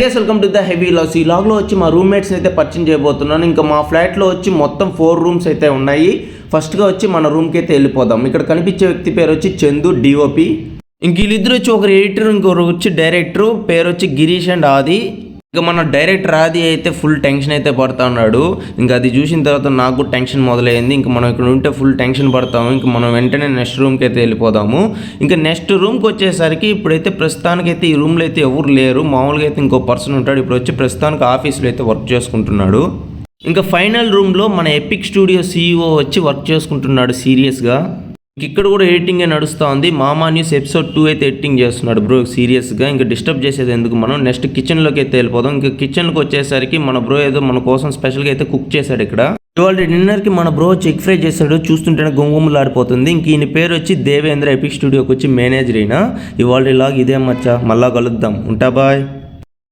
Welcome to the heavy loss. ఈ లాగ్లో వచ్చి మా రూమ్మేట్స్ని అయితే పరిచయం చేయబోతున్నాను. ఇంకా మా ఫ్లాట్లో వచ్చి మొత్తం 4 రూమ్స్ అయితే ఉన్నాయి. ఫస్ట్గా వచ్చి మన రూమ్కి అయితే వెళ్ళిపోదాం. ఇక్కడ కనిపించే వ్యక్తి పేరు వచ్చి చందు డిఓపి. ఇంక వీళ్ళిద్దరు వచ్చి ఒకరు ఎడిటర్, ఇంకొకరు వచ్చి డైరెక్టర్. పేరు వచ్చి గిరీష్ అండ్ ఆది. ఇంకా మన డైరెక్టర్ ఆది అయితే ఫుల్ టెన్షన్ అయితే పడతా ఉన్నాడు. ఇంకా అది చూసిన తర్వాత నాకు టెన్షన్ మొదలైంది. ఇంకా మనం ఇక్కడ ఉంటే ఫుల్ టెన్షన్ పడతాము. ఇంకా మనం వెంటనే నెక్స్ట్ రూమ్కి అయితే వెళ్ళిపోదాము. ఇంకా నెక్స్ట్ రూమ్కి వచ్చేసరికి ఇప్పుడైతే ప్రస్తుతానికైతే ఈ రూమ్లో అయితే ఎవరు లేరు. మామూలుగా అయితే ఇంకో పర్సన్ ఉంటాడు. ఇప్పుడు వచ్చి ప్రస్తుతానికి ఆఫీస్లో అయితే వర్క్ చేసుకుంటున్నాడు. ఇంకా ఫైనల్ రూమ్లో మన ఎపిక్ స్టూడియో CEO వచ్చి వర్క్ చేసుకుంటున్నాడు సీరియస్గా. ఇక్కడ కూడా ఎడిటింగే నడుస్తూ ఉంది. మామా న్యూస్ ఎపిసోడ్ 2 అయితే ఎడిటింగ్ చేస్తున్నాడు బ్రో సీరియస్గా. ఇంకా డిస్టర్బ్ చేసేది ఎందుకు, మనం నెక్స్ట్ కిచెన్లోకి అయితే వెళ్ళిపోదాం. ఇంకా కిచెన్లోకి వచ్చేసరికి మన బ్రో ఏదో మన కోసం స్పెషల్గా అయితే కుక్ చేశాడు. ఇక్కడ ఇవాళ డిన్నర్కి మన బ్రో వచ్చి ఎగ్ ఫ్రై చేశాడు. చూస్తుంటేనే గుమ్గుమ్లాడిపోతుంది. ఇంక ఈయన పేరు వచ్చి దేవేంద్ర, ఎపిక్ స్టూడియోకి వచ్చి మేనేజర్ అయినా. ఇవాళ ఇలాగ ఇదే మచ్చా. మళ్ళా కలుద్దాం. ఉంటా బాయ్.